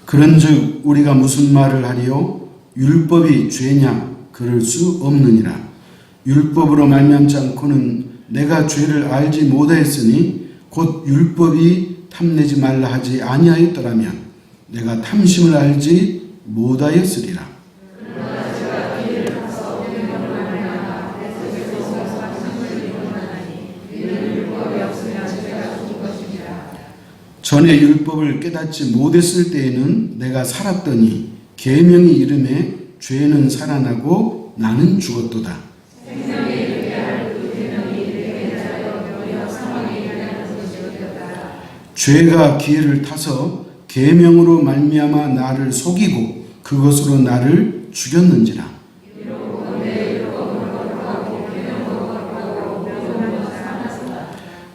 그런즉 우리가 무슨 말을 하리요? 율법이 죄냐? 그럴 수 없느니라. 율법으로 말미암지 않고는 내가 죄를 알지 못하였으니 곧 율법이 탐내지 말라 하지 아니하였더라면 내가 탐심을 알지 못하였으리라. 전에 율법을 깨닫지 못했을 때에는 내가 살았더니 계명이 이름에 죄는 살아나고 나는 죽었도다. 죄가 기회를 타서 계명으로 말미암아 나를 속이고 그것으로 나를 죽였는지라.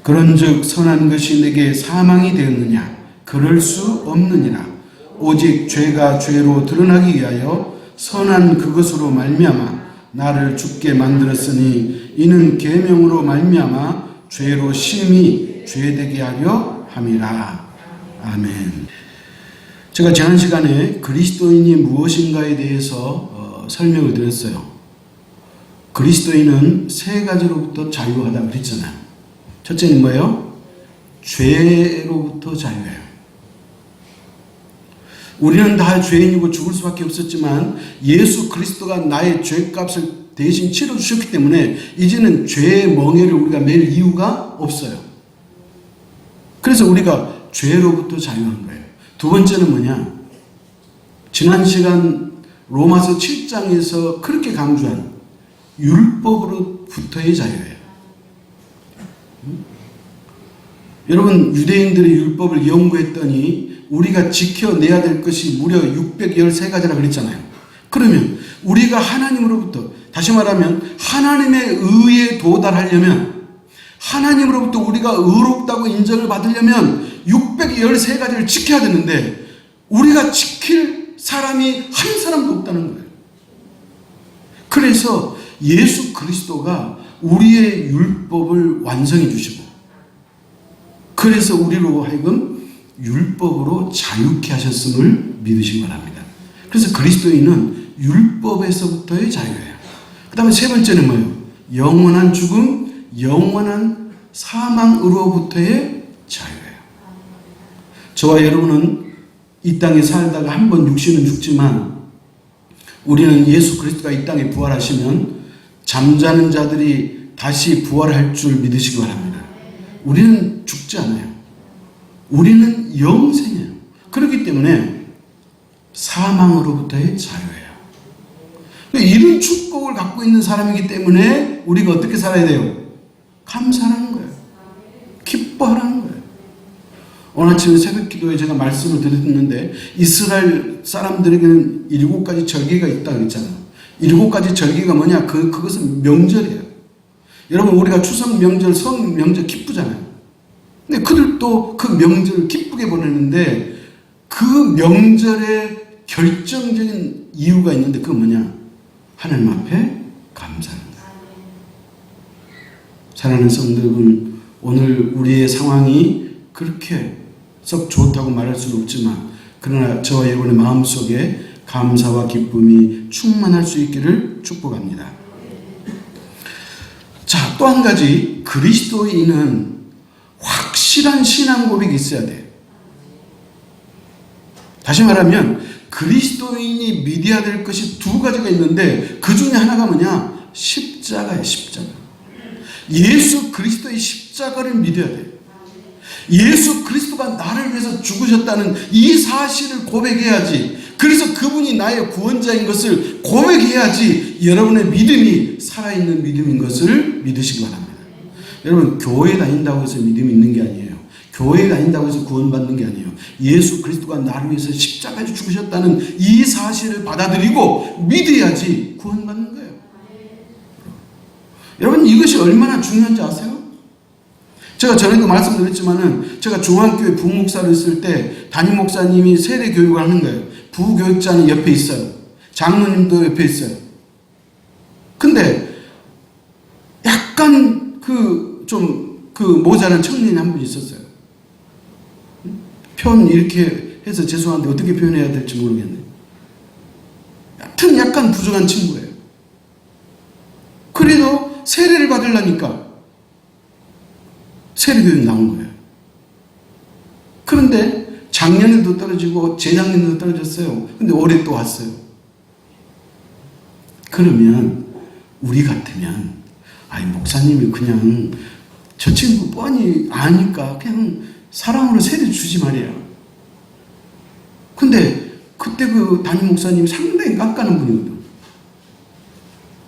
그런즉 선한 것이 내게 사망이 되었느냐? 그럴 수 없느니라. 오직 죄가 죄로 드러나기 위하여 선한 그것으로 말미암아 나를 죽게 만들었으니 이는 계명으로 말미암아 죄로 심히 죄되게 하려 함이라. 아멘. 제가 지난 시간에 그리스도인이 무엇인가에 대해서 설명을 드렸어요. 그리스도인은 세 가지로부터 자유하다 그랬잖아요. 첫째는 뭐예요? 죄로부터 자유예요. 우리는 다 죄인이고 죽을 수밖에 없었지만 예수 그리스도가 나의 죄값을 대신 치러주셨기 때문에 이제는 죄의 멍에를 우리가 맬 이유가 없어요. 그래서 우리가 죄로부터 자유한 거예요. 두 번째는 뭐냐? 지난 시간 로마서 7장에서 그렇게 강조한 율법으로부터의 자유예요. 여러분, 유대인들의 율법을 연구했더니 우리가 지켜내야 될 것이 무려 613가지라 그랬잖아요. 그러면 우리가 하나님으로부터, 다시 말하면 하나님의 의에 도달하려면, 하나님으로부터 우리가 의롭다고 인정을 받으려면 613가지를 지켜야 되는데 우리가 지킬 사람이 한 사람도 없다는 거예요. 그래서 예수 그리스도가 우리의 율법을 완성해 주시고, 그래서 우리로 하여금 율법으로 자유케 하셨음을 믿으시기 바랍니다. 그래서 그리스도인은 율법에서부터의 자유예요. 그 다음에 세 번째는 뭐예요? 영원한 죽음, 영원한 사망으로부터의 자유예요. 저와 여러분은 이 땅에 살다가 한 번 육신은 죽지만 우리는 예수 그리스도가 이 땅에 부활하시면 잠자는 자들이 다시 부활할 줄 믿으시기 바랍니다. 우리는 죽지 않아요. 우리는 영생이에요. 그렇기 때문에 사망으로부터의 자유예요. 이런 축복을 갖고 있는 사람이기 때문에 우리가 어떻게 살아야 돼요? 감사하는 거예요. 기뻐하라는 거예요. 오늘 아침에 새벽 기도에 제가 말씀을 드렸는데 이스라엘 사람들에게는 7가지 절기가 있다고 그랬잖아요. 7가지 절기가 뭐냐? 그것은 명절이에요. 여러분, 우리가 추석 명절, 설 명절 기쁘잖아요. 근데 그들도 그 명절을 기쁘게 보내는데 그 명절의 결정적인 이유가 있는데 그건 뭐냐? 하나님 앞에 감사하는 거예요. 사랑하는 성도 여러분, 오늘 우리의 상황이 그렇게 썩 좋다고 말할 수는 없지만 그러나 저와 여러분의 마음속에 감사와 기쁨이 충만할 수 있기를 축복합니다. 자, 또 한 가지, 그리스도인은 확실한 신앙 고백이 있어야 돼요. 다시 말하면 그리스도인이 믿어야 될 것이 두 가지가 있는데 그 중에 하나가 뭐냐? 십자가예요. 십자가. 예수 그리스도의 십자가를 믿어야 돼요. 예수 그리스도가 나를 위해서 죽으셨다는 이 사실을 고백해야지. 그래서 그분이 나의 구원자인 것을 고백해야지 여러분의 믿음이 살아있는 믿음인 것을 믿으시기 바랍니다. 여러분, 교회 다닌다고 해서 믿음이 있는 게 아니에요. 교회 다닌다고 해서 구원받는 게 아니에요. 예수 그리스도가 나를 위해서 십자가에 죽으셨다는 이 사실을 받아들이고 믿어야지 구원받는 거예요. 여러분, 이것이 얼마나 중요한지 아세요? 제가 전에도 말씀드렸지만은 제가 중앙교회 부목사를 했을 때 담임 목사님이 세례 교육을 하는 거예요. 부교육자는 옆에 있어요. 장로님도 옆에 있어요. 근데 약간 모자란 청년이 한 분 있었어요. 편 이렇게 해서 죄송한데 어떻게 표현해야 될지 모르겠네. 하여튼 약간 부족한 친구예요. 그래도 세례를 받으려니까 세례교육 나온 거예요. 그런데 작년에도 떨어지고 재작년에도 떨어졌어요. 근데 올해 또 왔어요. 그러면 우리 같으면 아이 목사님이 그냥 저 친구 뻔히 아니까 그냥 사랑으로 세례 주지 말이야. 근데 그때 그 담임 목사님이 상당히 깎아는 분이거든.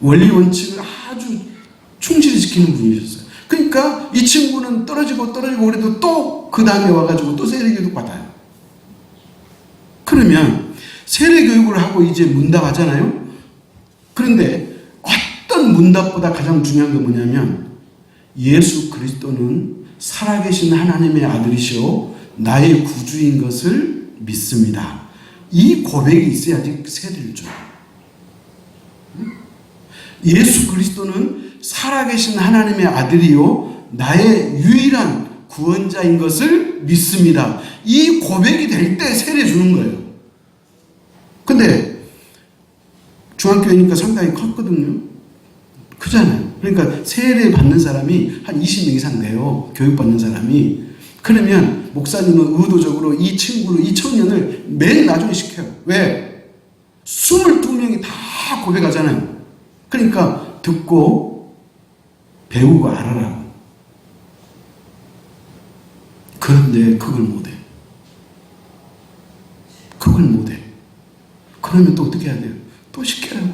원리 원칙을 아주 충실히 지키는 분이셨어요. 그러니까 이 친구는 떨어지고 그래도 또 그 다음에 와가지고 또 세례교육 받아요. 그러면 세례교육을 하고 이제 문답하잖아요. 그런데 어떤 문답보다 가장 중요한 게 뭐냐면 예수 그리스도는 살아계신 하나님의 아들이시오 나의 구주인 것을 믿습니다. 이 고백이 있어야지 세례를 줘요. 예수 그리스도는 살아계신 하나님의 아들이요 나의 유일한 구원자인 것을 믿습니다. 이 고백이 될 때 세례 주는 거예요. 근데 중학교니까 상당히 컸거든요. 크잖아요. 그러니까 세례 받는 사람이 한 20명 이상 돼요. 교육받는 사람이. 그러면 목사님은 의도적으로 이 친구를, 이 청년을 맨 나중에 시켜요. 왜? 22명이 다 고백하잖아요. 그러니까 듣고 배우고 알아라고. 그런데 그걸 못해. 그걸 못해. 그러면 또 어떻게 해야 돼요? 또 시켜요.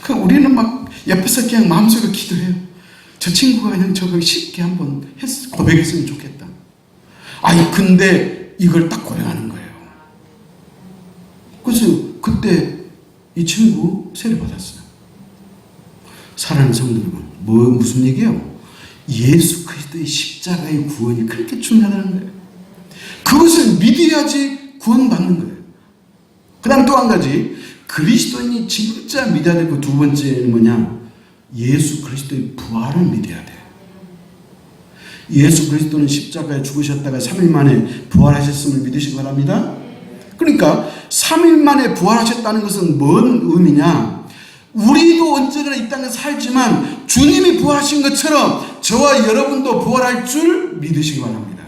그러니까 우리는 막 옆에서 그냥 마음속으로 기도해요. 저 친구가 그냥 저걸 쉽게 한번 고백했으면 좋겠다. 아니 근데 이걸 딱 고백하는 거예요. 그래서 그때 이 친구 세례 받았어요. 사랑하는 성도 여러분, 무슨 얘기예요? 예수 그리스도의 십자가의 구원이 그렇게 중요하다는 거예요. 그것을 믿어야지 구원받는 거예요. 그 다음 또 한 가지, 그리스도인이 진짜 믿어야 될 그 두 번째는 뭐냐? 예수 그리스도의 부활을 믿어야 돼요. 예수 그리스도는 십자가에 죽으셨다가 3일 만에 부활하셨음을 믿으시기 바랍니다. 그러니까 3일 만에 부활하셨다는 것은 뭔 의미냐? 우리도 언제나 이 땅에 살지만 주님이 부활하신 것처럼 저와 여러분도 부활할 줄 믿으시기 바랍니다.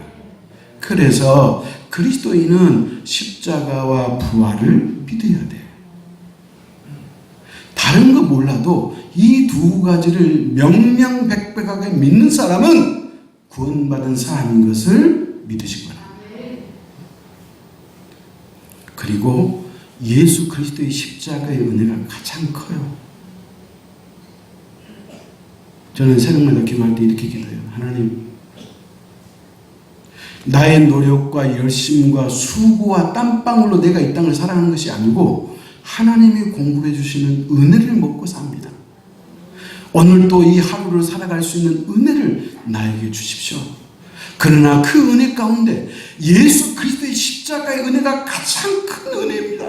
그래서 그리스도인은 십자가와 부활을 믿어야 돼요. 다른 거 몰라도 이 두 가지를 명명백백하게 믿는 사람은 구원받은 사람인 것을 믿으시기 바랍니다. 그리고 예수 그리스도의 십자가의 은혜가 가장 커요. 저는 새벽마다 기도할 때 이렇게 기도해요. 하나님, 나의 노력과 열심과 수고와 땀방울로 내가 이 땅을 살아가는 것이 아니고 하나님이 공급해 주시는 은혜를 먹고 삽니다. 오늘도 이 하루를 살아갈 수 있는 은혜를 나에게 주십시오. 그러나 그 은혜 가운데 예수 그리스도의 십자가의 은혜가 가장 큰 은혜입니다.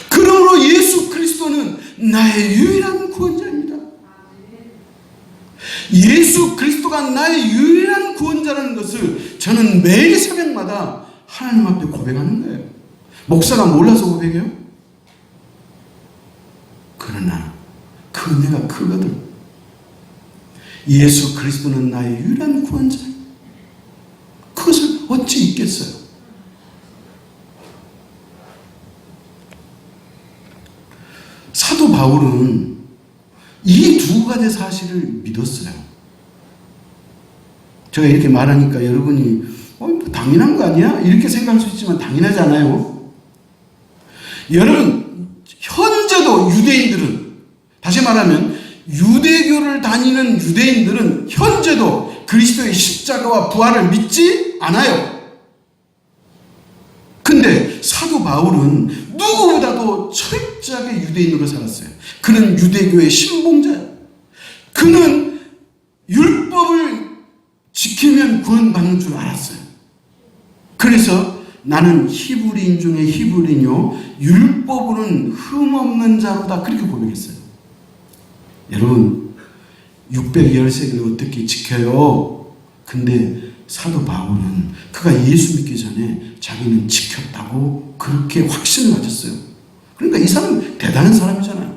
그러므로 예수 그리스도는 나의 유일한 구원자입니다. 예수 그리스도가 나의 유일한 구원자라는 것을 저는 매일 새벽마다 하나님 앞에 고백하는 거예요. 목사가 몰라서 고백해요? 그러나 그 은혜가 크거든. 예수 그리스도는 나의 유일한 구원자. 그것을 어찌 잊겠어요? 사도 바울은 이 두 가지 사실을 믿었어요. 제가 이렇게 말하니까 여러분이 뭐 당연한 거 아니야? 이렇게 생각할 수 있지만 당연하지 않아요. 여러분, 현재도 유대인들은, 다시 말하면 유대교를 다니는 유대인들은 현재도 그리스도의 십자가와 부활을 믿지 않아요. 근데 사도 바울은 누구보다도 철저하게 유대인으로 살았어요. 그는 유대교의 신봉자예요. 그는 율법을 지키면 구원받는 줄 알았어요. 그래서 나는 히브리인 중에 히브리뇨 율법으로는 흠없는 자로다, 그렇게 고백했어요. 여러분, 613개를 어떻게 지켜요? 근데 사도 바울은 그가 예수 믿기 전에 자기는 지켰다고 그렇게 확신을 가졌어요. 그러니까 이 사람은 대단한 사람이잖아요.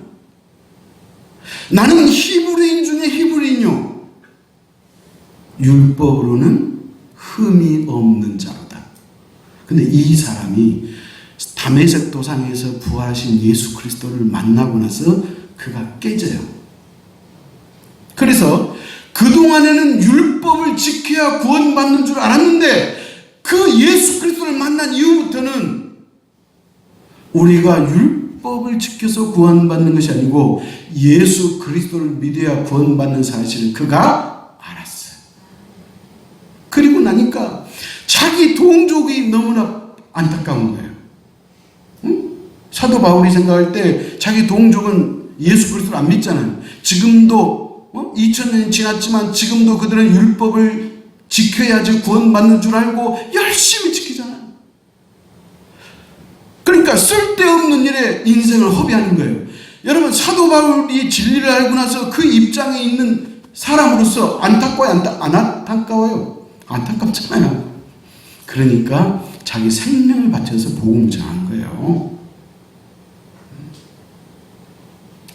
나는 히브리인 중에 히브리인요, 율법으로는 흠이 없는 자로다. 근데 이 사람이 다메섹 도상에서 부활하신 예수 그리스도를 만나고 나서 그가 깨져요. 그래서 그동안에는 율법을 지켜야 구원받는 줄 알았는데 그 예수 그리스도를 만난 이후부터는 우리가 율법을 지켜서 구원받는 것이 아니고 예수 그리스도를 믿어야 구원받는 사실을 그가 알았어요. 그리고 나니까 자기 동족이 너무나 안타까운 거예요. 응? 사도 바울이 생각할 때 자기 동족은 예수 그리스도를 안 믿잖아요. 지금도 2000년이 지났지만 지금도 그들은 율법을 지켜야지 구원받는 줄 알고 열심히 지키잖아요. 그러니까 쓸데없는 일에 인생을 허비하는 거예요. 여러분, 사도 바울이 진리를 알고 나서 그 입장에 있는 사람으로서 안타까워요? 안 안타까워요? 안타깝잖아요. 그러니까 자기 생명을 바쳐서 복음을 전한 거예요.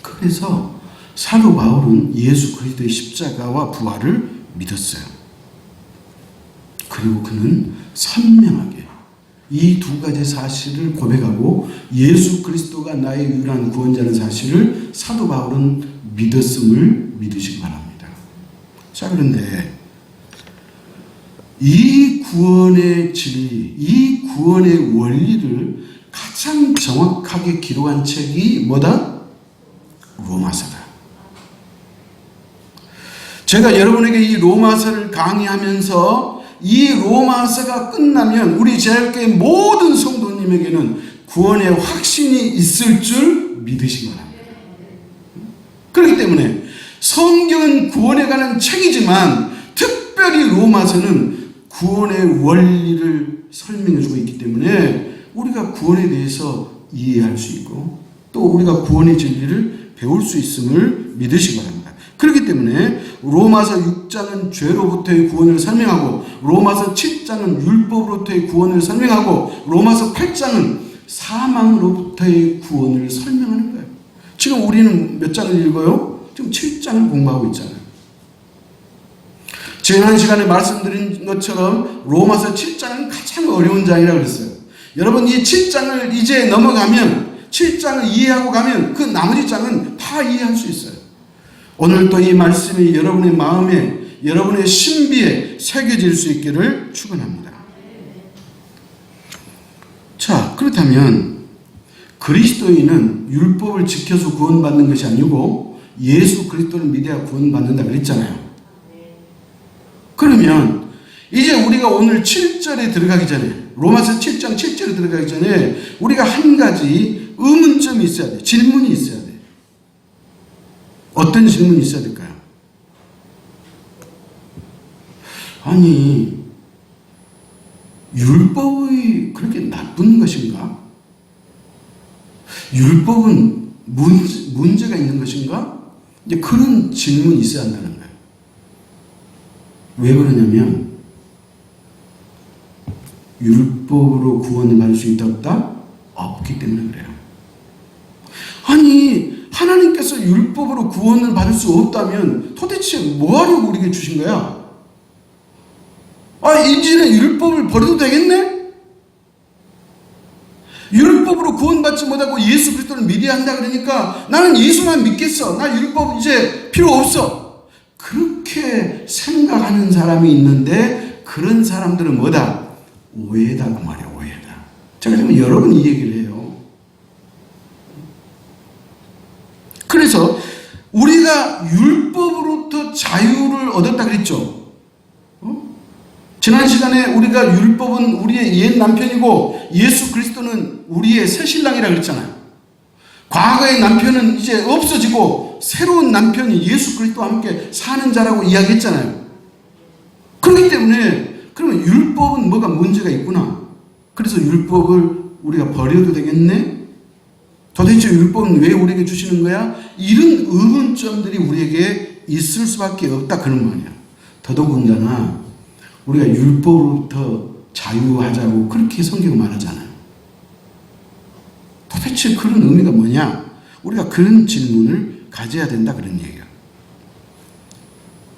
그래서 사도 바울은 예수 그리스도의 십자가와 부활을 믿었어요. 그리고 그는 선명하게 이 두 가지 사실을 고백하고 예수 그리스도가 나의 유일한 구원자라는 사실을 사도 바울은 믿었음을 믿으시기 바랍니다. 자, 그런데 이 구원의 진리, 이 구원의 원리를 가장 정확하게 기록한 책이 뭐다? 로마서다. 제가 여러분에게 이 로마서를 강의하면서 이 로마서가 끝나면 우리 제일교회 모든 성도님에게는 구원의 확신이 있을 줄 믿으시기 바랍니다. 그렇기 때문에 성경은 구원에 관한 책이지만 특별히 로마서는 구원의 원리를 설명해주고 있기 때문에 우리가 구원에 대해서 이해할 수 있고 또 우리가 구원의 진리를 배울 수 있음을 믿으시기 바랍니다. 그렇기 때문에 로마서 6장은 죄로부터의 구원을 설명하고 로마서 7장은 율법으로부터의 구원을 설명하고 로마서 8장은 사망으로부터의 구원을 설명하는 거예요. 지금 우리는 몇 장을 읽어요? 지금 7장을 공부하고 있잖아요. 지난 시간에 말씀드린 것처럼 로마서 7장은 가장 어려운 장이라고 그랬어요. 여러분, 이 7장을 이제 넘어가면 7장을 이해하고 가면 그 나머지 장은 다 이해할 수 있어요. 오늘 또 이 말씀이 여러분의 마음에, 여러분의 신비에 새겨질 수 있기를 축원합니다. 자, 그렇다면 그리스도인은 율법을 지켜서 구원받는 것이 아니고 예수 그리스도를 믿어야 구원받는다 그랬잖아요. 그러면 이제 우리가 오늘 7절에 들어가기 전에, 로마서 7장 7절에 들어가기 전에 우리가 한 가지 의문점이 있어야 돼. 질문이 있어야 돼. 어떤 질문이 있어야 될까요? 아니, 율법이 그렇게 나쁜 것인가? 율법은 문제가 있는 것인가? 이제 그런 질문이 있어야 한다는 거예요. 왜 그러냐면 율법으로 구원을 받을 수 있다 없다? 없기 때문에 그래요. 아니, 하나님께서 율법으로 구원을 받을 수 없다면 도대체 뭐 하려고 우리에게 주신 거야? 아, 이제는 율법을 버려도 되겠네? 율법으로 구원받지 못하고 예수 그리스도를 믿어야 한다 그러니까 나는 예수만 믿겠어. 나 율법 이제 필요 없어. 그렇게 생각하는 사람이 있는데 그런 사람들은 뭐다? 오해다 그 말이야, 오해다. 제가 지금 여러 번 이 얘기를 해요. 그래서 우리가 율법으로부터 자유를 얻었다 그랬죠. 지난 시간에 우리가 율법은 우리의 옛 남편이고 예수 그리스도는 우리의 새 신랑이라 그랬잖아요. 과거의 남편은 이제 없어지고 새로운 남편이 예수 그리스도와 함께 사는 자라고 이야기했잖아요. 그렇기 때문에 그러면 율법은 뭐가 문제가 있구나. 그래서 율법을 우리가 버려도 되겠네? 도대체 율법은 왜 우리에게 주시는 거야? 이런 의문점들이 우리에게 있을 수밖에 없다 그런 말이야. 더더군다나 우리가 율법으로부터 자유하자고 그렇게 성경은 말하잖아요. 도대체 그런 의미가 뭐냐? 우리가 그런 질문을 가져야 된다 그런 얘기예요.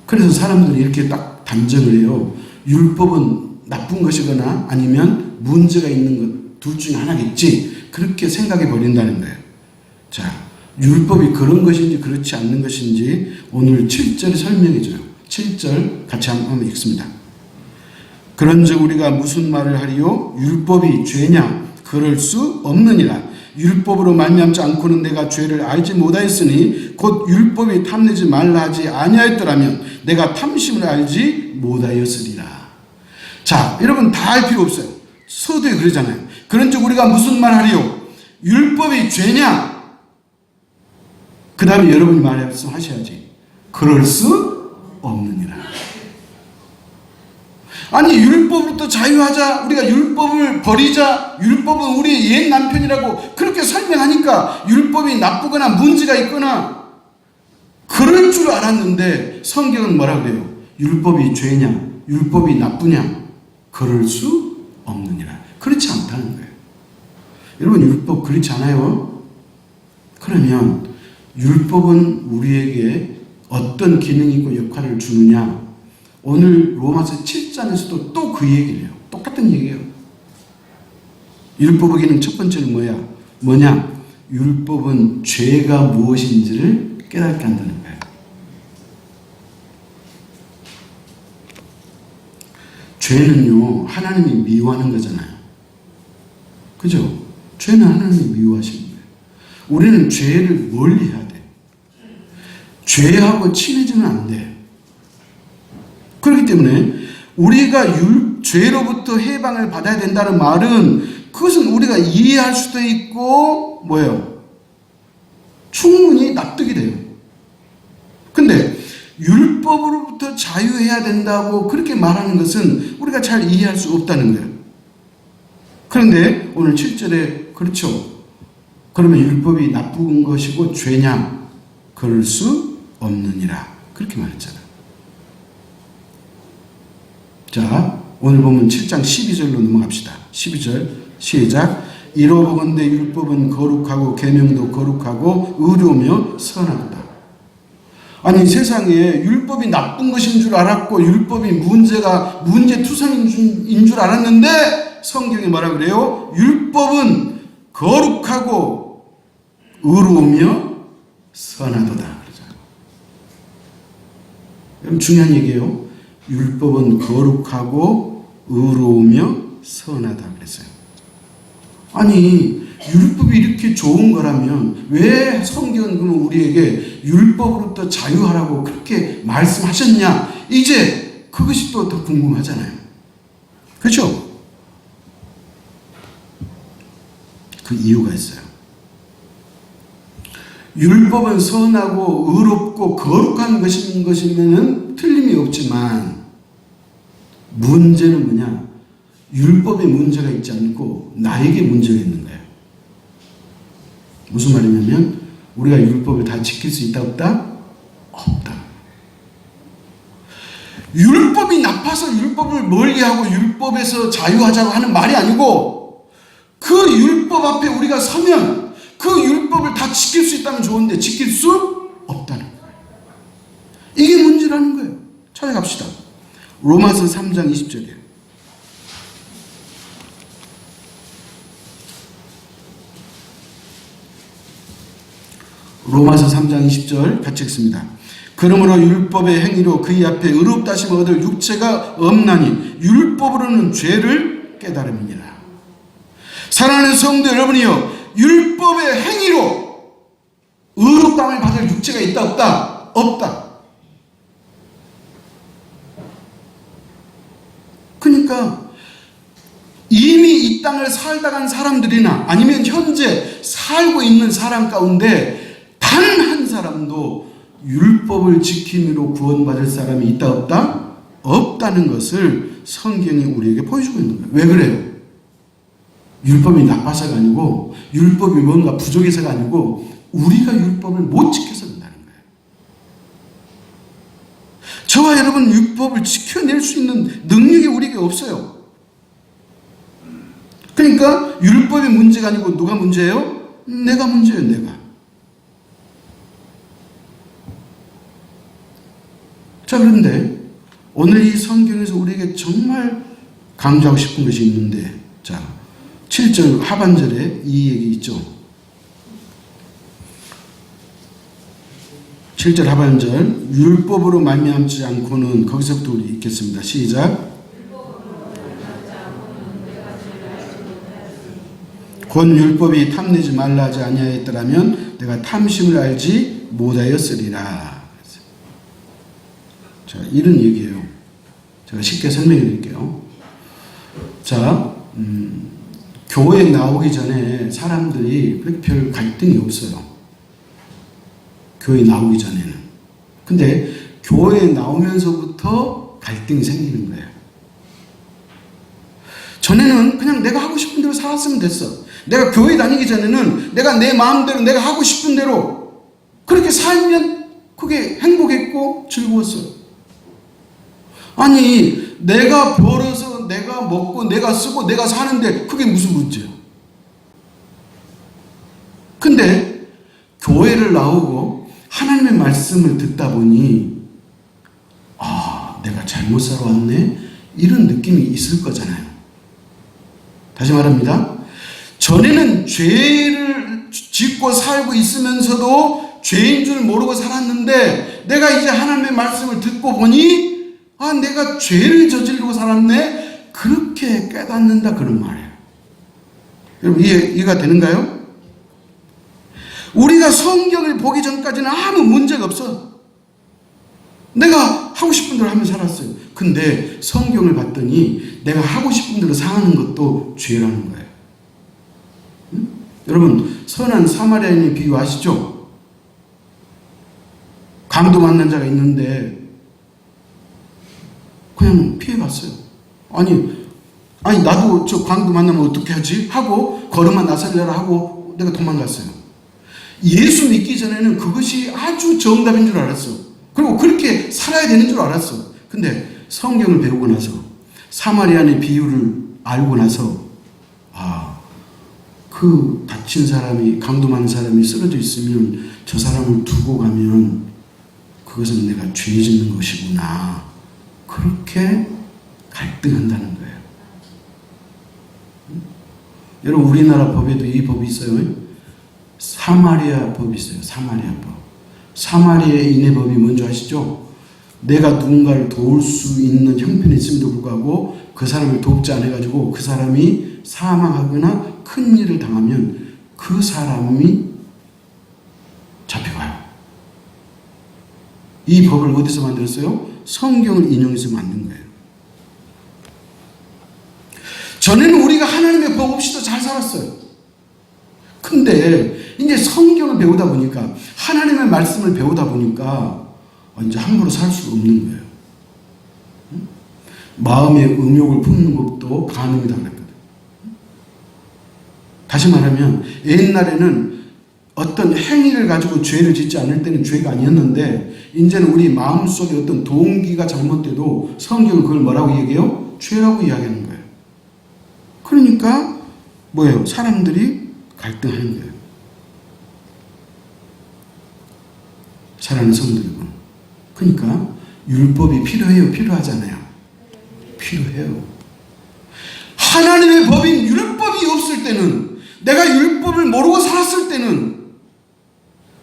그래서 사람들이 이렇게 딱 단정을 해요. 율법은 나쁜 것이거나 아니면 문제가 있는 것 둘 중에 하나겠지. 그렇게 생각해 버린다는 거예요. 자, 율법이 그런 것인지 그렇지 않는 것인지 오늘 7절에 설명해 줘요. 7절 같이 한번 읽습니다. 그런즉 우리가 무슨 말을 하리요? 율법이 죄냐? 그럴 수 없느니라. 율법으로 말미암지 않고는 내가 죄를 알지 못하였으니 곧 율법이 탐내지 말라 하지 아니하였더라면 내가 탐심을 알지 못하였으리라. 자, 여러분 다 알 필요 없어요. 서두에 그러잖아요. 그런즉 우리가 무슨 말 하리요? 율법이 죄냐? 그 다음에 여러분이 말씀하셔야지. 그럴 수 없느니라. 아니 율법으로부터 자유하자, 우리가 율법을 버리자, 율법은 우리 옛 남편이라고 그렇게 설명하니까 율법이 나쁘거나 문제가 있거나 그럴 줄 알았는데 성경은 뭐라 그래요? 율법이 죄냐? 율법이 나쁘냐? 그럴 수 없느니라. 그렇지 않다는 거예요. 여러분 율법 그렇지 않아요? 그러면 율법은 우리에게 어떤 기능이 있고 역할을 주느냐? 오늘 로마서 7장에서도 또 그 얘기를 해요. 똑같은 얘기예요. 율법의 기능 첫 번째는 뭐냐? 율법은 죄가 무엇인지를 깨닫게 한다는 거예요. 죄는요, 하나님이 미워하는 거잖아요. 그죠? 죄는 하나님이 미워하시는 거예요. 우리는 죄를 멀리 해야 돼. 죄하고 친해지면 안 돼. 그렇기 때문에 우리가 죄로부터 해방을 받아야 된다는 말은 그것은 우리가 이해할 수도 있고 충분히 납득이 돼요. 근데 율법으로부터 자유해야 된다고 그렇게 말하는 것은 우리가 잘 이해할 수 없다는 거예요. 그런데 오늘 7절에 그렇죠. 그러면 율법이 나쁜 것이고 죄냐? 그럴 수 없느니라. 그렇게 말했잖아요. 자, 오늘 보면 7장 12절로 넘어갑시다. 12절 시작. 이로보건대 율법은 거룩하고 계명도 거룩하고 의로우며 선하도다. 아니 세상에 율법이 나쁜 것인 줄 알았고 율법이 문제투성인 줄 알았는데 성경이 뭐라 그래요? 율법은 거룩하고 의로우며 선하도다. 그러잖아요. 여러분 중요한 얘기예요. 율법은 거룩하고 의로우며 선하다 그랬어요. 아니 율법이 이렇게 좋은 거라면 왜 성경은 그러면 우리에게 율법으로부터 자유하라고 그렇게 말씀하셨냐? 이제 그것이 또 더 궁금하잖아요. 그렇죠? 그 이유가 있어요. 율법은 선하고 의롭고 거룩한 것이면 틀림이 없지만 문제는 뭐냐? 율법에 문제가 있지 않고 나에게 문제가 있는 거예요. 무슨 말이냐면 우리가 율법을 다 지킬 수 있다 없다? 없다. 율법이 나빠서 율법을 멀리하고 율법에서 자유하자고 하는 말이 아니고 그 율법 앞에 우리가 서면 그 율법을 다 지킬 수 있다면 좋은데 지킬 수 없다는 거예요. 이게 문제라는 거예요. 찾아갑시다. 로마서 3장 20절이에요. 로마서 3장 20절 같이 읽습니다. 그러므로 율법의 행위로 그의 앞에 의롭다 하심을 얻을 육체가 없나니 율법으로는 죄를 깨달음이니라. 사랑하는 성도 여러분이요, 율법의 행위로 의롭다함을 받을 육체가 있다 없다? 없다. 그러니까 이미 이 땅을 살다 간 사람들이나 아니면 현재 살고 있는 사람 가운데 단 한 사람도 율법을 지킴으로 구원받을 사람이 있다 없다? 없다는 것을 성경이 우리에게 보여주고 있는 거예요. 왜 그래요? 율법이 나빠서가 아니고 율법이 뭔가 부족해서가 아니고 우리가 율법을 못 지켜서 그런다는 거예요. 저와 여러분 율법을 지켜낼 수 있는 능력이 우리에게 없어요. 그러니까 율법의 문제가 아니고 누가 문제예요? 내가 문제예요, 내가. 자, 그런데 오늘 이 성경에서 우리에게 정말 강조하고 싶은 것이 있는데, 자, 7절 하반절에 이 얘기 있죠. 7절 하반절, 율법으로 말미암지 않고는, 거기서부터 우리 읽겠습니다. 시작. 곧 율법이 탐내지 말라 하지 아니하였더라면 내가 탐심을 알지 못하였으리라. 자, 이런 얘기예요. 제가 쉽게 설명해 드릴게요. 자, 교회에 나오기 전에 사람들이 그렇게 별 갈등이 없어요. 교회에 나오기 전에는. 근데 교회에 나오면서부터 갈등이 생기는 거예요. 전에는 그냥 내가 하고 싶은 대로 살았으면 됐어. 내가 교회 다니기 전에는 내가 내 마음대로 내가 하고 싶은 대로 그렇게 살면 그게 행복했고 즐거웠어요. 아니, 내가 벌어서 내가 먹고 내가 쓰고 내가 사는데 그게 무슨 문제야? 근데 교회를 나오고 하나님의 말씀을 듣다 보니 내가 잘못 살아왔네? 이런 느낌이 있을 거잖아요. 다시 말합니다. 전에는 죄를 짓고 살고 있으면서도 죄인 줄 모르고 살았는데 내가 이제 하나님의 말씀을 듣고 보니 내가 죄를 저지르고 살았네? 그렇게 깨닫는다, 그런 말이에요. 여러분, 이해가 되는가요? 우리가 성경을 보기 전까지는 아무 문제가 없어. 내가 하고 싶은 대로 하며 살았어요. 근데 성경을 봤더니 내가 하고 싶은 대로 사는 것도 죄라는 거예요. 응? 여러분, 선한 사마리아인의 비유 아시죠? 강도 만난 자가 있는데 그냥 피해갔어요. 아니 나도 저 강도 만나면 어떻게 하지? 하고 걸음아 나서려라 하고 내가 도망갔어요. 예수 믿기 전에는 그것이 아주 정답인 줄 알았어. 그리고 그렇게 살아야 되는 줄 알았어. 근데 성경을 배우고 나서 사마리아인의 비유를 알고 나서 그 다친 사람이, 강도 많은 사람이 쓰러져 있으면 저 사람을 두고 가면 그것은 내가 죄 짓는 것이구나. 그렇게 갈등한다는 거예요. 여러분, 우리나라 법에도 이 법이 있어요. 사마리아 법이 있어요. 사마리아 법. 사마리아인의 법이 뭔지 아시죠? 내가 누군가를 도울 수 있는 형편이 있음에도 불구하고 그 사람을 돕지 않아가지고 그 사람이 사망하거나 큰 일을 당하면 그 사람이 잡혀가요. 이 법을 어디서 만들었어요? 성경을 인용해서 만든 거예요. 전에는 우리가 하나님의 법 없이도 잘 살았어요. 근데 이제 성경을 배우다 보니까, 하나님의 말씀을 배우다 보니까 이제 함부로 살 수 없는 거예요. 마음의 음욕을 품는 것도 간음이다 그랬거든요. 다시 말하면 옛날에는 어떤 행위를 가지고 죄를 짓지 않을 때는 죄가 아니었는데, 이제는 우리 마음속에 어떤 동기가 잘못돼도 성경은 그걸 뭐라고 얘기해요? 죄라고 이야기하는 거예요. 그러니까 뭐예요? 사람들이 갈등하는 거예요. 사랑하는 성도 여러분, 그러니까 율법이 필요해요? 필요하잖아요. 필요해요. 하나님의 법인 율법이 없을 때는, 내가 율법을 모르고 살았을 때는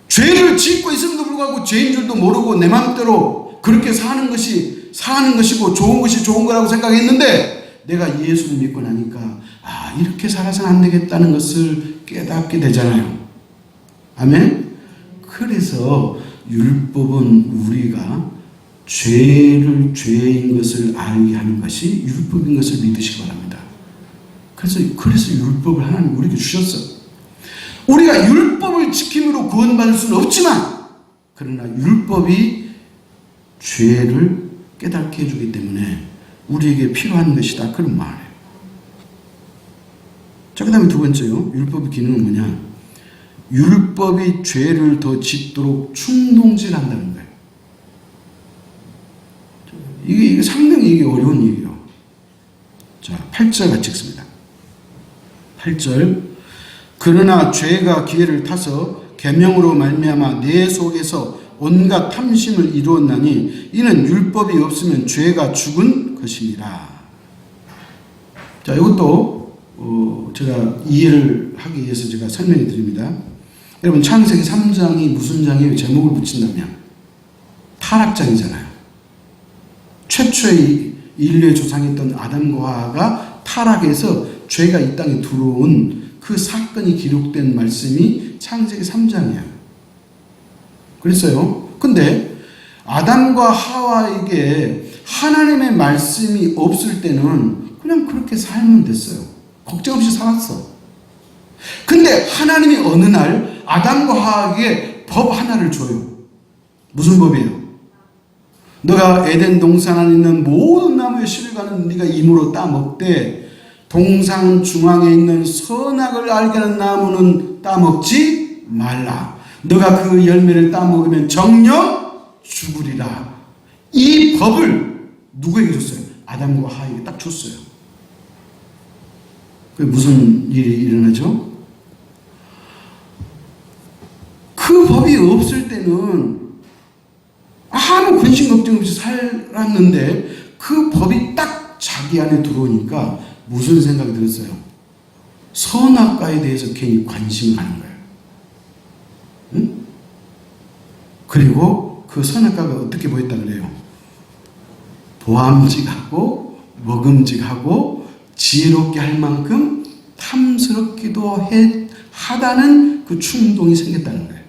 죄를 짓고 있음에도 불구하고 죄인 줄도 모르고 내 마음대로 그렇게 사는 것이고 좋은 것이 좋은 거라고 생각했는데, 내가 예수를 믿고 나니까 이렇게 살아서는 안 되겠다는 것을 깨닫게 되잖아요. 아멘? 그래서 율법은 우리가 죄를 죄인 것을 알게 하는 것이 율법인 것을 믿으시기 바랍니다. 그래서 율법을 하나님 우리에게 주셨어. 우리가 율법을 지킴으로 구원받을 수는 없지만, 그러나 율법이 죄를 깨닫게 해주기 때문에 우리에게 필요한 것이다, 그런 말이에요. 자, 그 다음에 두 번째요. 율법의 기능은 뭐냐? 율법이 죄를 더 짓도록 충동질한다는 거예요. 이게 상당히 이게 어려운 얘기예요. 자, 8절 같이 읽습니다. 8절. 그러나 죄가 기회를 타서 계명으로 말미암아 내 속에서 온갖 탐심을 이루었나니 이는 율법이 없으면 죄가 죽은 것이니라. 자, 이것도 제가 이해를 하기 위해서 제가 설명해 드립니다. 여러분, 창세기 3장이 무슨 장이에요? 제목을 붙인다면 타락장이잖아요. 최초의 인류의 조상이었던 아담과 하와가 타락해서 죄가 이 땅에 들어온 그 사건이 기록된 말씀이 창세기 3장이에요. 그랬어요. 근데 아담과 하와에게 하나님의 말씀이 없을 때는 그냥 그렇게 살면 됐어요. 걱정 없이 살았어. 근데 하나님이 어느 날 아담과 하와에게 법 하나를 줘요. 무슨 법이에요? 너가 에덴 동산 안에 있는 모든 나무의 실과는 네가 임으로 따먹되 동산 중앙에 있는 선악을 알게 하는 나무는 따먹지 말라. 너가 그 열매를 따먹으면 정녕 죽으리라. 이 법을 누구에게 줬어요? 아담과 하와에게 딱 줬어요. 그게 무슨 일이 일어나죠? 그 법이 없을 때는 아무 근심 걱정 없이 살았는데 그 법이 딱 자기 안에 들어오니까 무슨 생각이 들었어요? 선악과에 대해서 괜히 관심을 가는 거예요. 응? 그리고 그 선악과가 어떻게 보였다 그래요? 보암직하고 먹음직하고 지혜롭게 할 만큼 탐스럽기도 하다는 그 충동이 생겼다는 거예요.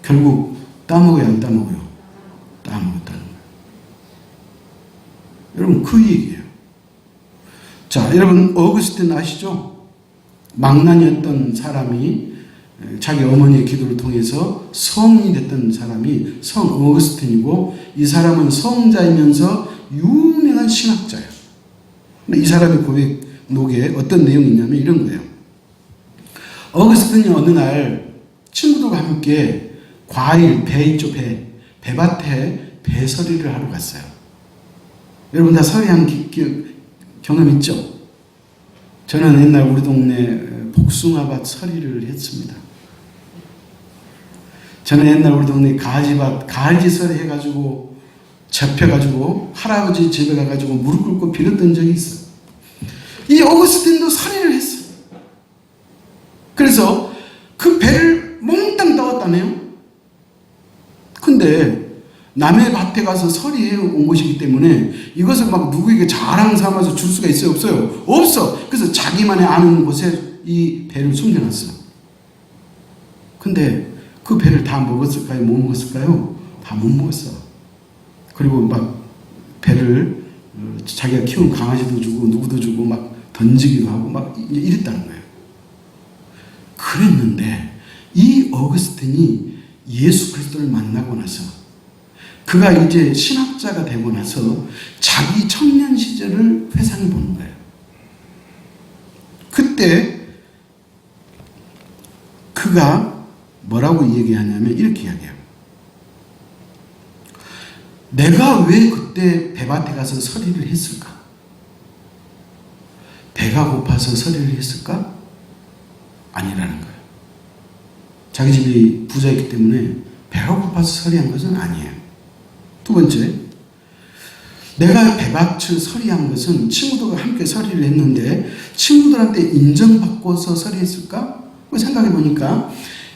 결국 따먹어요, 안 따먹어요? 따먹었다는 거예요. 여러분, 그 얘기예요. 자, 여러분, 어거스틴 아시죠? 망나니였던 사람이 자기 어머니의 기도를 통해서 성인이 됐던 사람이 성 어거스틴이고, 이 사람은 성자이면서 유명한 신학자예요. 근데 이 사람의 고백록에 어떤 내용이 있냐면 이런 거예요. 어거스틴이 어느 날 친구들과 함께 과일, 배 있죠, 배밭에 배서리를 하러 갔어요. 여러분 다 서리한 경험 있죠? 저는 옛날 우리 동네 복숭아밭 서리를 했습니다. 저는 옛날 우리 동네 가지밭, 가지서리 해가지고 접혀가지고 할아버지 집에 가가지고 무릎 꿇고 빌었던 적이 있어요. 이 어거스틴도 서리를 했어요. 그래서 그 배를 몽땅 떠왔다네요. 근데 남의 밭에 가서 서리해 온 것이기 때문에 이것을 막 누구에게 자랑 삼아서 줄 수가 있어요? 없어요? 없어. 그래서 자기만이 아는 곳에 이 배를 숨겨놨어요. 근데 그 배를 다 먹었을까요? 못 먹었을까요? 다 못 먹었어. 그리고 막 배를 자기가 키운 강아지도 주고 누구도 주고 막 던지기도 하고 막 이랬다는 거예요. 그랬는데 이 어거스틴이 예수 그리스도를 만나고 나서 그가 이제 신학자가 되고 나서 자기 청년 시절을 회상해 보는 거예요. 그때 그가 뭐라고 얘기하냐면 이렇게 이야기해요. 내가 왜 그때 배밭에 가서 서리를 했을까? 배가 고파서 서리를 했을까? 아니라는 거예요. 자기 집이 부자였기 때문에 배가 고파서 서리한 것은 아니에요. 두 번째, 내가 배밭을 서리한 것은 친구들과 함께 서리를 했는데 친구들한테 인정받고서 서리했을까? 생각해 보니까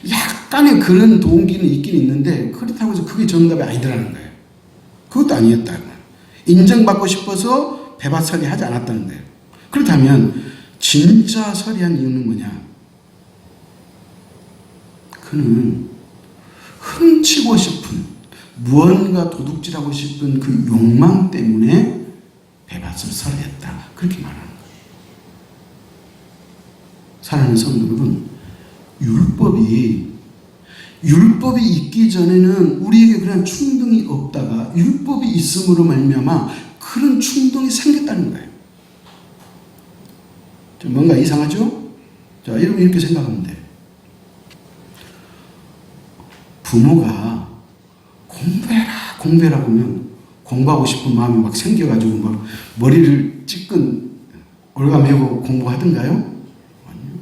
약간의 그런 동기는 있긴 있는데 그렇다고 해서 그게 정답이 아니더라는 거예요. 그것도 아니었다는 거예요. 인정받고 싶어서 배밭 서리하지 않았다는 거예요. 그렇다면 진짜 서리한 이유는 뭐냐? 그는 훔치고 싶은 무언가 도둑질하고 싶은 그 욕망 때문에 배밭을 서리했다. 그렇게 말하는 거예요. 사랑하는 성도 여러분, 율법이 있기 전에는 우리에게 그런 충동이 없다가 율법이 있음으로 말미암아 그런 충동이 생겼다는 거예요. 좀 뭔가 이상하죠? 자, 여러분 이렇게 생각하면 돼요. 부모가 공부해라 하면 공부하고 싶은 마음이 막 생겨가지고 막 머리를 찌끈 올가매고 공부하던가요? 아니요.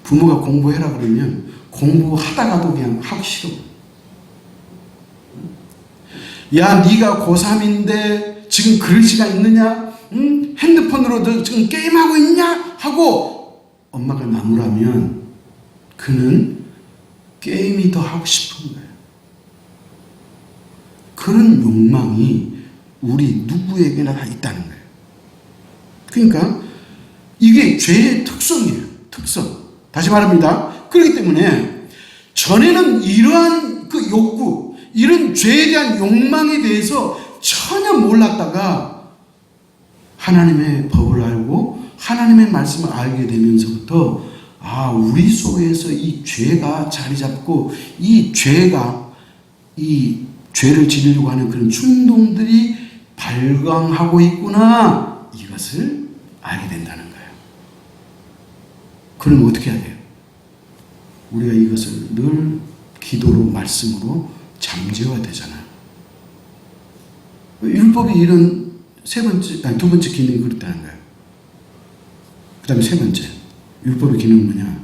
부모가 공부해라 그러면 공부하다가도 그냥 하기 싫어. 야, 네가 고3인데 지금 그럴 시간 있느냐? 응? 핸드폰으로 너 지금 게임하고 있냐? 하고 엄마가 나무라면 그는 게임이 더 하고 싶은 거예요. 그런 욕망이 우리 누구에게나 다 있다는 거예요. 그러니까 이게 죄의 특성이에요. 특성. 다시 말합니다. 그렇기 때문에 전에는 이러한 그 욕구, 이런 죄에 대한 욕망에 대해서 전혀 몰랐다가 하나님의 법을 알고 하나님의 말씀을 알게 되면서부터 우리 속에서 이 죄가 자리 잡고 이 죄가 이 죄를 지으려고 하는 그런 충동들이 발광하고 있구나, 이것을 알게 된다는 거예요. 그럼 어떻게 해야 돼요? 우리가 이것을 늘 기도로 말씀으로 잠재워야 되잖아요. 율법이 이런 두 번째 기능이 그렇다는 거예요. 그 다음에 세 번째, 율법의 기능은 뭐냐?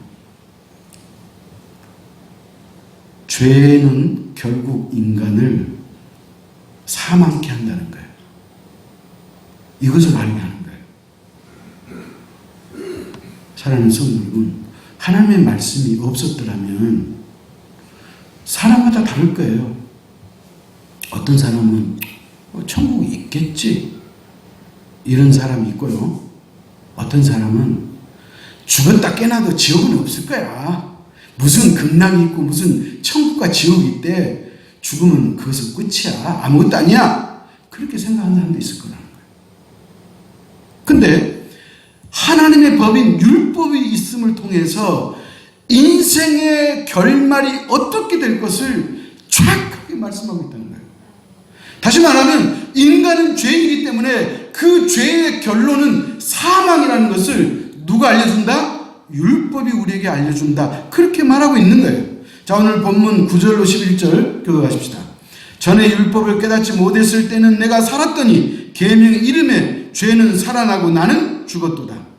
죄는 결국 인간을 사망케 한다는 거예요. 이것을 알게 하는 거예요. 사랑하는 성도 여러분, 하나님의 말씀이 없었더라면 사람마다 다를 거예요. 어떤 사람은 천국이 있겠지, 이런 사람이 있고요. 어떤 사람은 죽었다 깨나도 지옥은 없을 거야. 무슨 극락이 있고 무슨 천국과 지옥이 있대. 죽으면 그것은 끝이야. 아무것도 아니야. 그렇게 생각하는 사람도 있을 거라는 거예요. 근데 하나님의 법인 율법이 있음을 통해서 인생의 결말이 어떻게 될 것을 정확하게 말씀하고 있다는 거예요. 다시 말하면 인간은 죄이기 때문에 그 죄의 결론은 사망이라는 것을 누가 알려준다? 율법이 우리에게 알려준다. 그렇게 말하고 있는 거예요. 자, 오늘 본문 9절로 11절 교독하십시다. 전에 율법을 깨닫지 못했을 때는 내가 살았더니 계명의 이름에 죄는 살아나고 나는 죽었도다.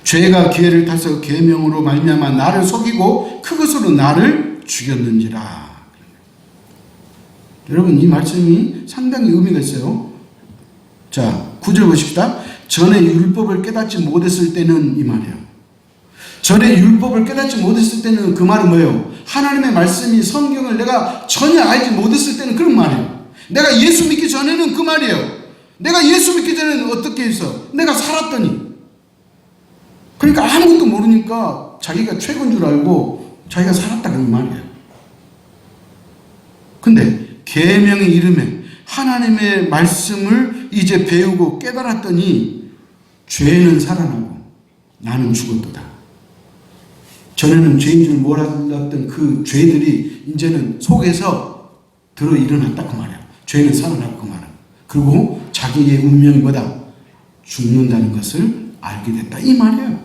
죄가 기회를 타서 계명으로 말미암아 나를 속이고 그것으로 나를 죽였는지라. 여러분, 이 말씀이 상당히 의미가 있어요. 자, 9절 보십시다. 전에 율법을 깨닫지 못했을 때는, 이 말이에요. 전에 율법을 깨닫지 못했을 때는, 그 말은 뭐예요? 하나님의 말씀이, 성경을 내가 전혀 알지 못했을 때는 그런 말이에요. 내가 예수 믿기 전에는 그 말이에요. 내가 예수 믿기 전에는 어떻게 했어? 내가 살았더니. 그러니까 아무것도 모르니까 자기가 최고인 줄 알고 자기가 살았다, 그런 말이에요. 근데 계명의 이름에 하나님의 말씀을 이제 배우고 깨달았더니 죄는 살아나고 나는 죽었도다. 전에는 죄인 줄 몰랐던 그 죄들이 이제는 속에서 들어 일어났다, 그 말이야. 죄는 살아나고, 그 말이야. 그리고 자기의 운명이 뭐다? 죽는다는 것을 알게 됐다, 이 말이에요.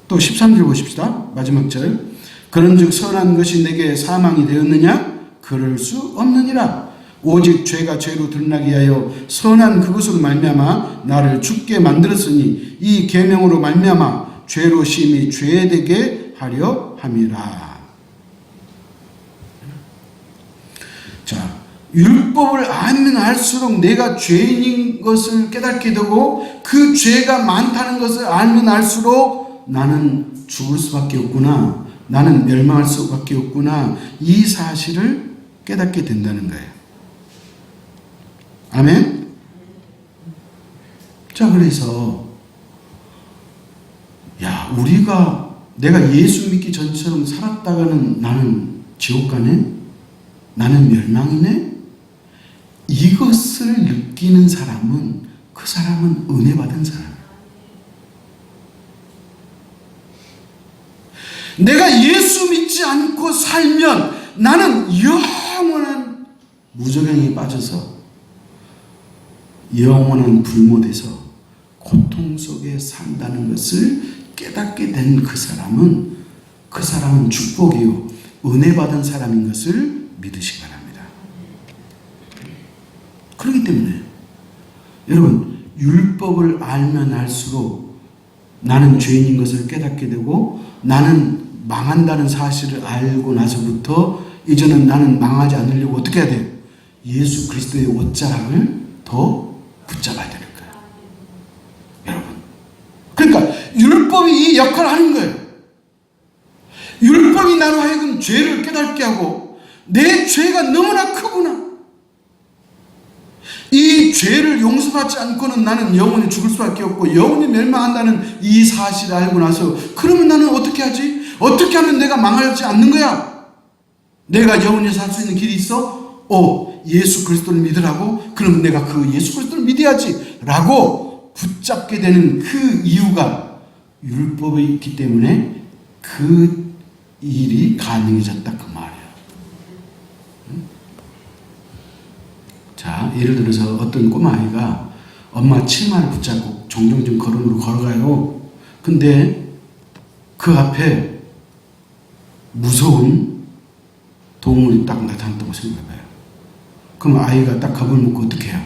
또 13절 보십시다. 마지막 절. 그런즉 선한 것이 내게 사망이 되었느냐? 그럴 수 없느니라. 오직 죄가 죄로 드러나게 하여 선한 그것으로 말미암아 나를 죽게 만들었으니 이 계명으로 말미암아 죄로 심히 죄되게 하려 함이라. 자, 율법을 알면 알수록 내가 죄인인 것을 깨닫게 되고 그 죄가 많다는 것을 알면 알수록 나는 죽을 수밖에 없구나, 나는 멸망할 수밖에 없구나, 이 사실을 깨닫게 된다는 거예요. 아멘? 자, 그래서 내가 예수 믿기 전처럼 살았다가는 나는 지옥 가네? 나는 멸망이네? 이것을 느끼는 사람은, 그 사람은 은혜 받은 사람이에요. 내가 예수 믿지 않고 살면 나는 영원한 무저갱에 빠져서 영원한 불못에서 고통 속에 산다는 것을 깨닫게 된 그 사람은 그 사람은 축복이요 은혜 받은 사람인 것을 믿으시기 바랍니다. 그렇기 때문에 여러분 율법을 알면 알수록 나는 죄인인 것을 깨닫게 되고 나는 망한다는 사실을 알고 나서부터 이제는 나는 망하지 않으려고 어떻게 해야 돼요? 예수 그리스도의 옷자락을 더 붙잡아야 되는 거예요. 여러분. 그러니까 율법이 이 역할을 하는 거예요. 율법이 나로 하여금 죄를 깨닫게 하고 내 죄가 너무나 크구나. 이 죄를 용서받지 않고는 나는 영원히 죽을 수밖에 없고 영원히 멸망한다는 이 사실을 알고 나서 그러면 나는 어떻게 하지? 어떻게 하면 내가 망하지 않는 거야? 내가 영원히 살 수 있는 길이 있어? 예수 그리스도를 믿으라고? 그러면 내가 그 예수 그리스도를 믿어야지 라고 붙잡게 되는 그 이유가 율법이 있기 때문에 그 일이 가능해졌다 그 말이에요. 자, 예를 들어서 어떤 꼬마아이가 엄마 치마를 붙잡고 종종 걸음으로 걸어가요. 근데 그 앞에 무서운 동물이 딱 나타났다고 생각해봐요. 그럼 아이가 딱 겁을 먹고 어떻게 해요?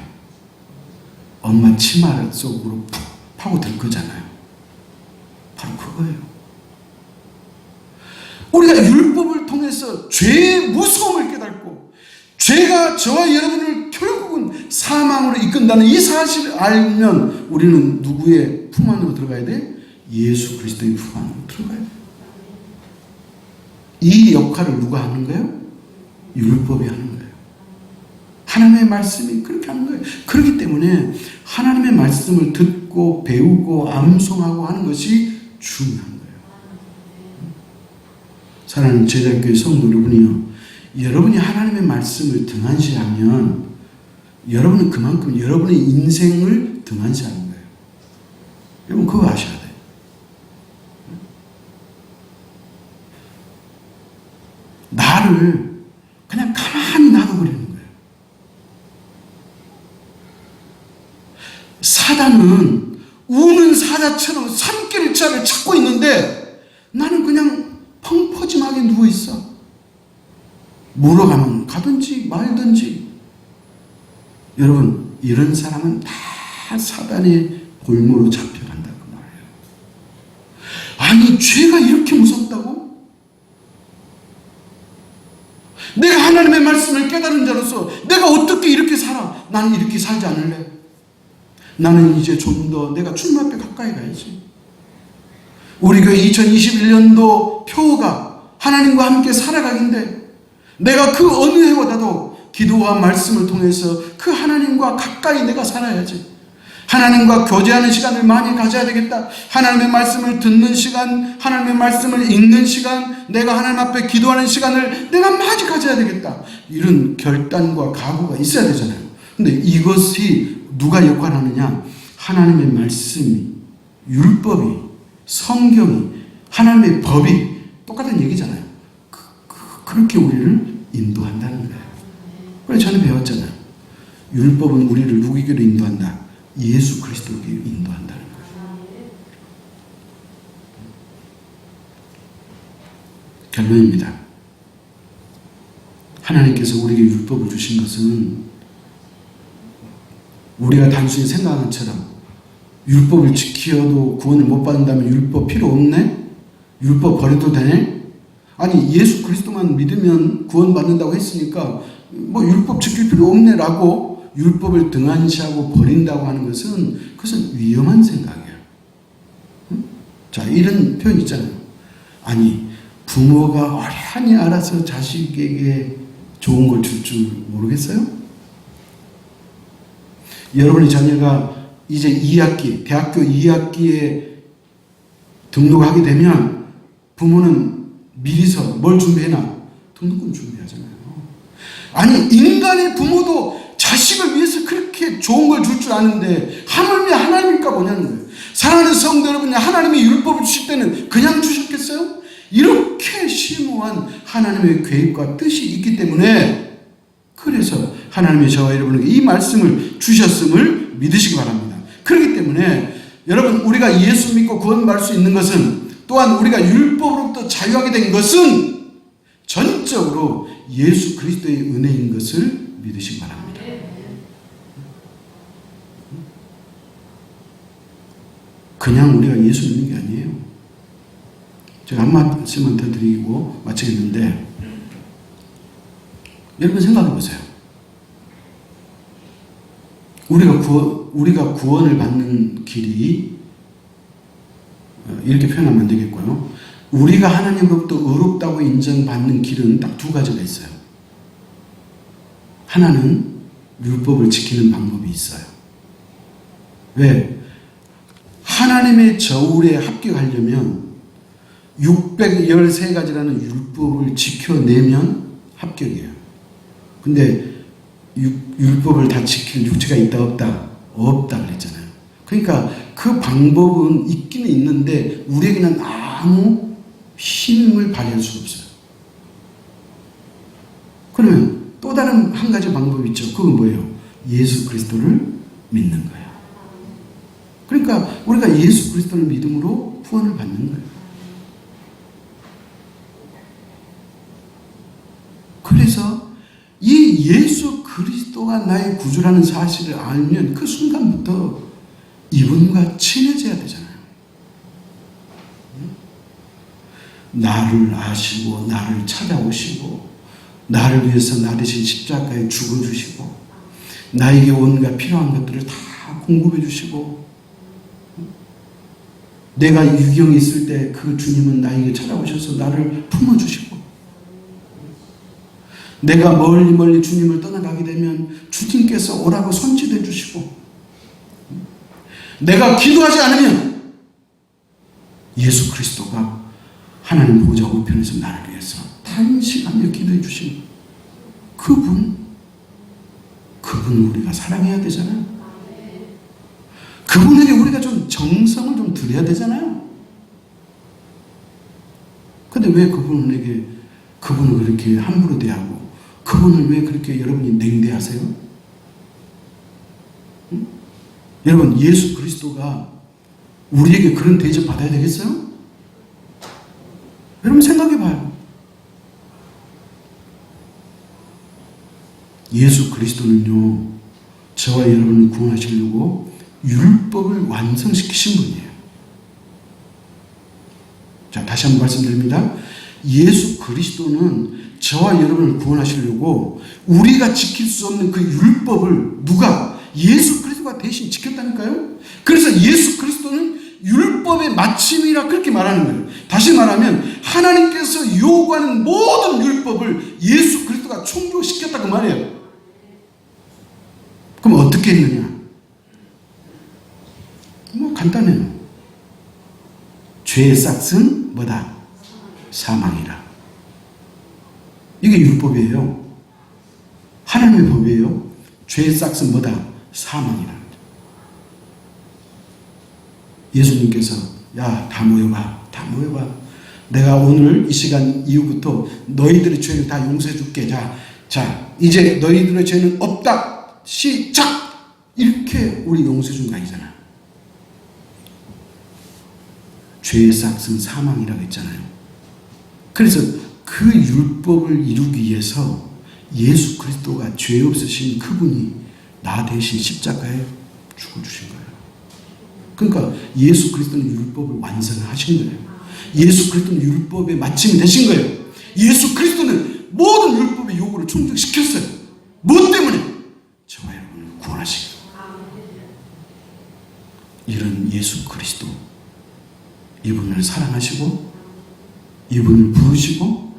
엄마 치마 속으로 푹 파고들 거잖아요. 바로 그거예요. 우리가 율법을 통해서 죄의 무서움을 깨닫고 죄가 저와 여러분을 결국은 사망으로 이끈다는 이 사실을 알면 우리는 누구의 품 안으로 들어가야 돼? 예수 그리스도의 품 안으로 들어가야 돼. 이 역할을 누가 하는 거예요? 율법이 하는 거예요. 하나님의 말씀이 그렇게 하는 거예요. 그렇기 때문에 하나님의 말씀을 듣고 배우고 암송하고 하는 것이 중요한 거예요. 사랑하는 제자교회 성도 여러분이요, 여러분이 하나님의 말씀을 등한시하면 여러분은 그만큼 여러분의 인생을 등한시하는 거예요. 여러분 그거 아셔야 돼요. 나를 그냥 가만히 놔둬버리는 거예요. 사단은 우는 사자처럼 산길 자를 찾고 있는데 나는 그냥 펑퍼짐하게 누워있어. 물어가면 가든지 말든지. 여러분 이런 사람은 다 사단의 골모로 잡혀간다 그 말이에요. 아니 죄가 이렇게 무섭다고? 내가 하나님의 말씀을 깨달은 자로서 내가 어떻게 이렇게 살아? 나는 이렇게 살지 않을래. 나는 이제 좀 더 내가 주님 앞에 가까이 가야지. 우리 교회 2021년도 표가 하나님과 함께 살아가기인데 내가 그 어느 해보다도 기도와 말씀을 통해서 그 하나님과 가까이 내가 살아야지. 하나님과 교제하는 시간을 많이 가져야 되겠다. 하나님의 말씀을 듣는 시간, 하나님의 말씀을 읽는 시간, 내가 하나님 앞에 기도하는 시간을 내가 많이 가져야 되겠다. 이런 결단과 각오가 있어야 되잖아요. 근데 이것이 누가 역할을 하느냐? 하나님의 말씀이, 율법이, 성경이, 하나님의 법이 똑같은 얘기잖아요. 그렇게 우리를 인도한다는 거예요. 그래서 저는 배웠잖아요. 율법은 우리를 누구에게로 인도한다? 예수 그리스도에게 인도한다는 거예요. 결론입니다. 하나님께서 우리에게 율법을 주신 것은 우리가 단순히 생각하는 것처럼 율법을 지키어도 구원을 못 받는다면 율법 필요 없네? 율법 버려도 되네? 아니 예수 그리스도만 믿으면 구원받는다고 했으니까 뭐 율법 지킬 필요 없네 라고 율법을 등한시하고 버린다고 하는 것은 그것은 위험한 생각이에요. 자, 이런 표현 있잖아요. 아니 부모가 어련히 알아서 자식에게 좋은 걸 줄 줄 모르겠어요? 여러분의 자녀가 이제 2학기, 대학교 2학기에 등록하게 되면 부모는 미리서 뭘 준비해놔? 등록금 준비하잖아요. 아니 인간의 부모도 자식을 위해서 그렇게 좋은 걸 줄 줄 아는데 하물며 하나님일까 보냐는 거예요. 사랑하는 성도 여러분, 하나님이 율법을 주실 때는 그냥 주셨겠어요? 이렇게 심오한 하나님의 계획과 뜻이 있기 때문에 그래서 하나님이 저와 여러분에게 이 말씀을 주셨음을 믿으시기 바랍니다. 그렇기 때문에 여러분 우리가 예수 믿고 구원받을 수 있는 것은 또한 우리가 율법으로부터 자유하게 된 것은 전적으로 예수 그리스도의 은혜인 것을 믿으시기 바랍니다. 그냥 우리가 예수 믿는 게 아니에요. 제가 한 말씀만 더 드리고 마치겠는데, 여러분 생각해 보세요. 우리가 구원을 받는 길이, 이렇게 표현하면 안 되겠고요. 우리가 하나님으로부터 의롭다고 인정받는 길은 딱 두 가지가 있어요. 하나는 율법을 지키는 방법이 있어요. 왜? 하나님의 저울에 합격하려면 613가지라는 율법을 지켜내면 합격이에요. 근데 율법을 다 지킬 육체가 있다 없다? 없다 그랬잖아요. 그러니까 그 방법은 있기는 있는데 우리에게는 아무 힘을 발휘할 수 없어요. 그러면 또 다른 한 가지 방법이 있죠. 그건 뭐예요? 예수 그리스도를 믿는 거예요. 그러니까 우리가 예수 그리스도를 믿음으로 구원을 받는 거예요. 그래서 이 예수 그리스도가 나의 구주라는 사실을 알면 그 순간부터 이분과 친해져야 되잖아요. 나를 아시고 나를 찾아오시고 나를 위해서 나 대신 십자가에 죽어주시고 나에게 온갖 필요한 것들을 다 공급해 주시고 내가 유경에 있을 때 그 주님은 나에게 찾아오셔서 나를 품어주시고 내가 멀리 주님을 떠나가게 되면 주님께서 오라고 손짓해 주시고 내가 기도하지 않으면 예수 그리스도가 하나님 보좌 우편에서 나를 위해서 단시간에 기도해 주신 그분을 우리가 사랑해야 되잖아요. 그분에게 우리가 좀 정성을 좀 드려야 되잖아요. 근데 왜 그분을 그렇게 함부로 대하고 그분을 왜 그렇게 여러분이 냉대하세요? 응? 여러분 예수 그리스도가 우리에게 그런 대접 받아야 되겠어요? 여러분 생각해 봐요. 예수 그리스도는요, 저와 여러분을 구원하시려고 율법을 완성시키신 분이에요. 자, 다시 한번 말씀드립니다. 예수 그리스도는 저와 여러분을 구원하시려고 우리가 지킬 수 없는 그 율법을 누가? 예수 그리스도가 대신 지켰다니까요? 그래서 예수 그리스도는 율법의 마침이라 그렇게 말하는 거예요. 다시 말하면 하나님께서 요구하는 모든 율법을 예수 그리스도가 충족시켰다고 말해요. 그럼 어떻게 했느냐? 뭐 간단해요. 죄의 싹은 뭐다? 사망이라. 이게 율법이에요. 하나님의 법이에요. 죄의 싹은 뭐다? 사망이라. 예수님께서 야, 다 모여봐. 내가 오늘 이 시간 이후부터 너희들의 죄를 다 용서해 줄게. 자, 이제 너희들의 죄는 없다. 시작! 이렇게 우리 용서해 준 거 아니잖아요. 죄의 싹은 사망이라고 했잖아요. 그래서 그 율법을 이루기 위해서 예수 그리스도가 죄 없으신 그분이 나 대신 십자가에 죽어주신 거예요. 그러니까 예수 그리스도는 율법을 완성하신 거예요. 예수 그리스도는 율법의 마침이 되신 거예요. 예수 그리스도는 모든 율법의 요구를 충족시켰어요. 무엇 때문에? 저와 여러분을 구원하시기. 이런 예수 그리스도, 이분을 사랑하시고 이분을 부르시고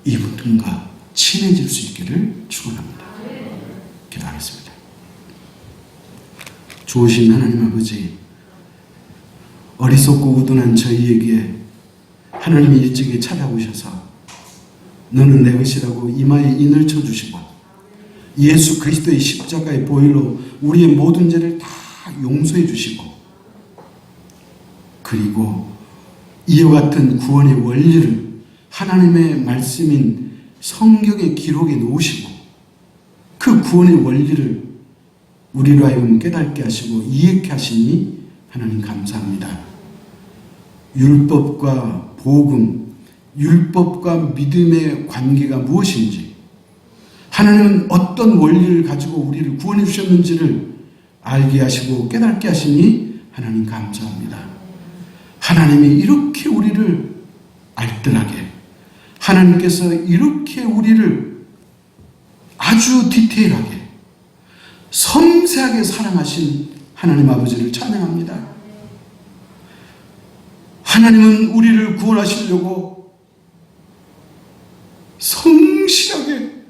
이분과 친해질 수 있기를 축원합니다. 기도하겠습니다. 좋으신 하나님 아버지, 어리석고 우둔한 저희에게 하나님이 일찍이 찾아오셔서 너는 내 것이라고 이마에 인을 쳐주시고 예수 그리스도의 십자가의 보혈로 우리의 모든 죄를 다 용서해 주시고 그리고 이와 같은 구원의 원리를 하나님의 말씀인 성경의 기록에 놓으시고 그 구원의 원리를 우리로 하여금 깨닫게 하시고 이해케 하시니 하나님 감사합니다. 율법과 복음, 율법과 믿음의 관계가 무엇인지, 하나님은 어떤 원리를 가지고 우리를 구원해 주셨는지를 알게 하시고 깨닫게 하시니 하나님 감사합니다. 하나님이 이렇게 우리를 알뜰하게, 하나님께서 이렇게 우리를 아주 디테일하게, 섬세하게 사랑하신 하나님 아버지를 찬양합니다. 하나님은 우리를 구원하시려고 성실하게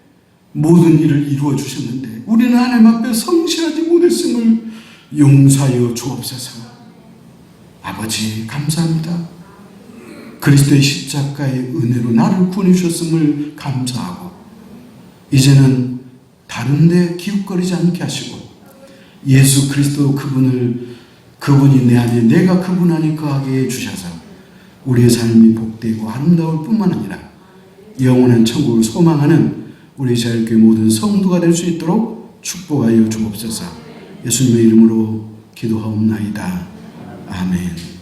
모든 일을 이루어 주셨는데 우리는 하나님 앞에 성실하지 못했음을 용서하여 주옵소서. 아버지 감사합니다. 그리스도의 십자가의 은혜로 나를 구원해 주셨음을 감사하고 이제는 다른 데 기웃거리지 않게 하시고 예수 그리스도 그분이 내 안에 내가 그분 안에 거하게 해주셔서 우리의 삶이 복되고 아름다울 뿐만 아니라 영원한 천국을 소망하는 우리 자유교회 모든 성도가 될 수 있도록 축복하여 주옵소서. 예수님의 이름으로 기도하옵나이다. 아멘.